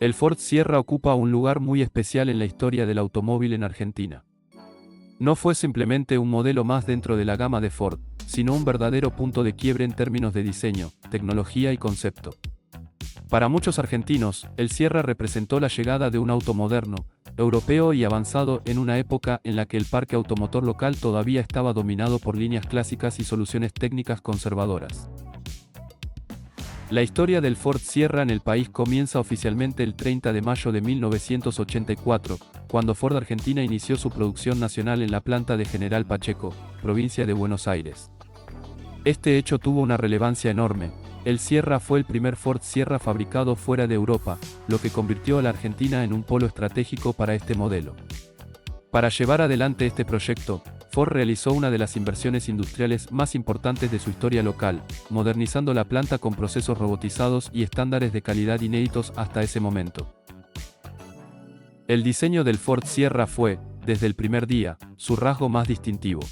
El Ford Sierra ocupa un lugar muy especial en la historia del automóvil en Argentina. No fue simplemente un modelo más dentro de la gama de Ford, sino un verdadero punto de quiebre en términos de diseño, tecnología y concepto. Para muchos argentinos, el Sierra representó la llegada de un auto moderno, europeo y avanzado en una época en la que el parque automotor local todavía estaba dominado por líneas clásicas y soluciones técnicas conservadoras. La historia del Ford Sierra en el país comienza oficialmente el 30 de mayo de 1984, cuando Ford Argentina inició su producción nacional en la planta de General Pacheco, provincia de Buenos Aires. Este hecho tuvo una relevancia enorme. El Sierra fue el primer Ford Sierra fabricado fuera de Europa, lo que convirtió a la Argentina en un polo estratégico para este modelo. Para llevar adelante este proyecto, Ford realizó una de las inversiones industriales más importantes de su historia local, modernizando la planta con procesos robotizados y estándares de calidad inéditos hasta ese momento. El diseño del Ford Sierra fue, desde el primer día, su rasgo más distintivo.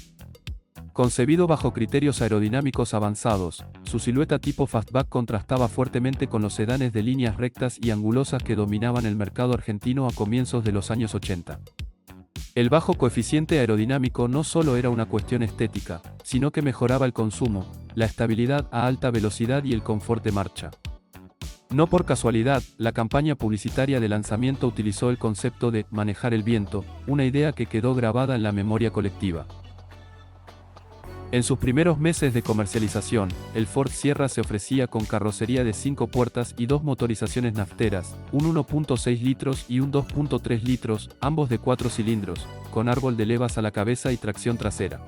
Concebido bajo criterios aerodinámicos avanzados, su silueta tipo fastback contrastaba fuertemente con los sedanes de líneas rectas y angulosas que dominaban el mercado argentino a comienzos de los años 80. El bajo coeficiente aerodinámico no solo era una cuestión estética, sino que mejoraba el consumo, la estabilidad a alta velocidad y el confort de marcha. No por casualidad, la campaña publicitaria de lanzamiento utilizó el concepto de manejar el viento, una idea que quedó grabada en la memoria colectiva. En sus primeros meses de comercialización, el Ford Sierra se ofrecía con carrocería de 5 puertas y 2 motorizaciones nafteras, un 1.6 litros y un 2.3 litros, ambos de 4 cilindros, con árbol de levas a la cabeza y tracción trasera.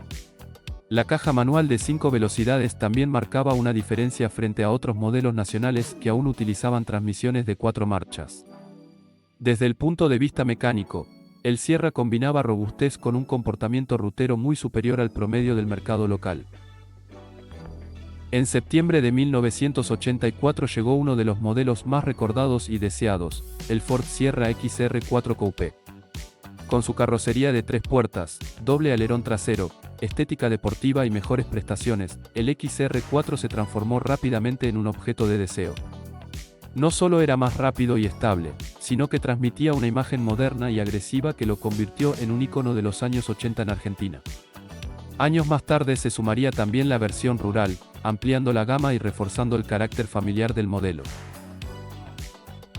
La caja manual de 5 velocidades también marcaba una diferencia frente a otros modelos nacionales que aún utilizaban transmisiones de 4 marchas. Desde el punto de vista mecánico, el Sierra combinaba robustez con un comportamiento rutero muy superior al promedio del mercado local. En septiembre de 1984 llegó uno de los modelos más recordados y deseados, el Ford Sierra XR4 Coupe. Con su carrocería de 3 puertas, doble alerón trasero, estética deportiva y mejores prestaciones, el XR4 se transformó rápidamente en un objeto de deseo. No solo era más rápido y estable, sino que transmitía una imagen moderna y agresiva que lo convirtió en un ícono de los años 80 en Argentina. Años más tarde se sumaría también la versión rural, ampliando la gama y reforzando el carácter familiar del modelo.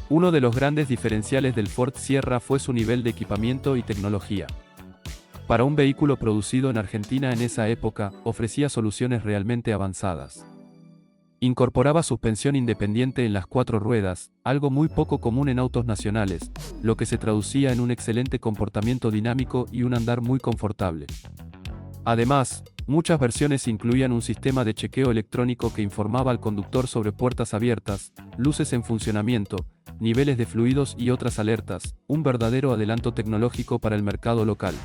Uno de los grandes diferenciales del Ford Sierra fue su nivel de equipamiento y tecnología. Para un vehículo producido en Argentina en esa época, ofrecía soluciones realmente avanzadas. Incorporaba suspensión independiente en las 4 ruedas, algo muy poco común en autos nacionales, lo que se traducía en un excelente comportamiento dinámico y un andar muy confortable. Además, muchas versiones incluían un sistema de chequeo electrónico que informaba al conductor sobre puertas abiertas, luces en funcionamiento, niveles de fluidos y otras alertas, un verdadero adelanto tecnológico para el mercado local.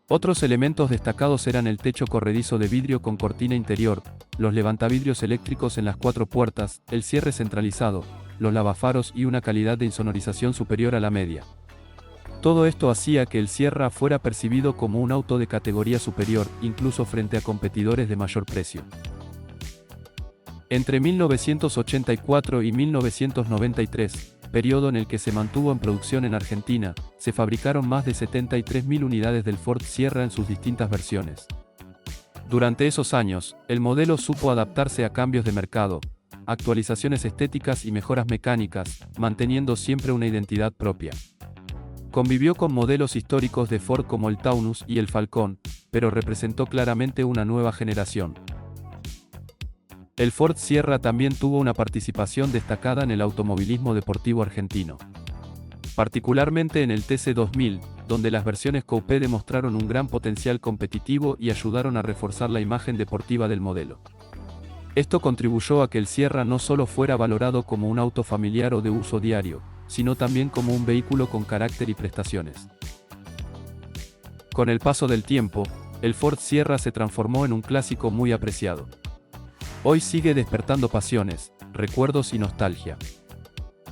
Otros elementos destacados eran el techo corredizo de vidrio con cortina interior, los levantavidrios eléctricos en las 4 puertas, el cierre centralizado, los lavafaros y una calidad de insonorización superior a la media. Todo esto hacía que el Sierra fuera percibido como un auto de categoría superior, incluso frente a competidores de mayor precio. Entre 1984 y 1993, periodo en el que se mantuvo en producción en Argentina, se fabricaron más de 73.000 unidades del Ford Sierra en sus distintas versiones. Durante esos años, el modelo supo adaptarse a cambios de mercado, actualizaciones estéticas y mejoras mecánicas, manteniendo siempre una identidad propia. Convivió con modelos históricos de Ford como el Taunus y el Falcón, pero representó claramente una nueva generación. El Ford Sierra también tuvo una participación destacada en el automovilismo deportivo argentino. Particularmente en el TC2000, donde las versiones Coupe demostraron un gran potencial competitivo y ayudaron a reforzar la imagen deportiva del modelo. Esto contribuyó a que el Sierra no solo fuera valorado como un auto familiar o de uso diario, sino también como un vehículo con carácter y prestaciones. Con el paso del tiempo, el Ford Sierra se transformó en un clásico muy apreciado. Hoy sigue despertando pasiones, recuerdos y nostalgia.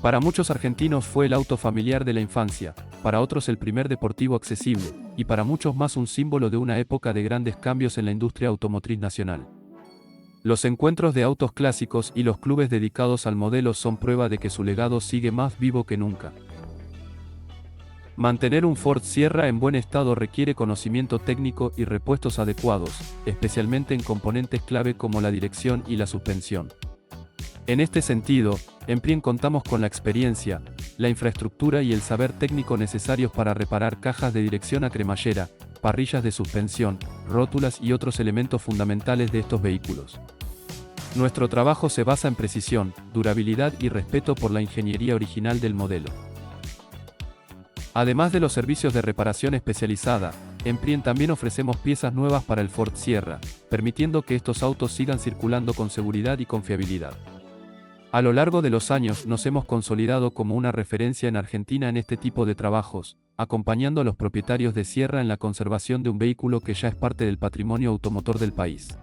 Para muchos argentinos fue el auto familiar de la infancia, para otros el primer deportivo accesible, y para muchos más un símbolo de una época de grandes cambios en la industria automotriz nacional. Los encuentros de autos clásicos y los clubes dedicados al modelo son prueba de que su legado sigue más vivo que nunca. Mantener un Ford Sierra en buen estado requiere conocimiento técnico y repuestos adecuados, especialmente en componentes clave como la dirección y la suspensión. En este sentido, en Prien contamos con la experiencia, la infraestructura y el saber técnico necesarios para reparar cajas de dirección a cremallera, parrillas de suspensión, rótulas y otros elementos fundamentales de estos vehículos. Nuestro trabajo se basa en precisión, durabilidad y respeto por la ingeniería original del modelo. Además de los servicios de reparación especializada, en Prien también ofrecemos piezas nuevas para el Ford Sierra, permitiendo que estos autos sigan circulando con seguridad y confiabilidad. A lo largo de los años nos hemos consolidado como una referencia en Argentina en este tipo de trabajos, acompañando a los propietarios de Sierra en la conservación de un vehículo que ya es parte del patrimonio automotor del país.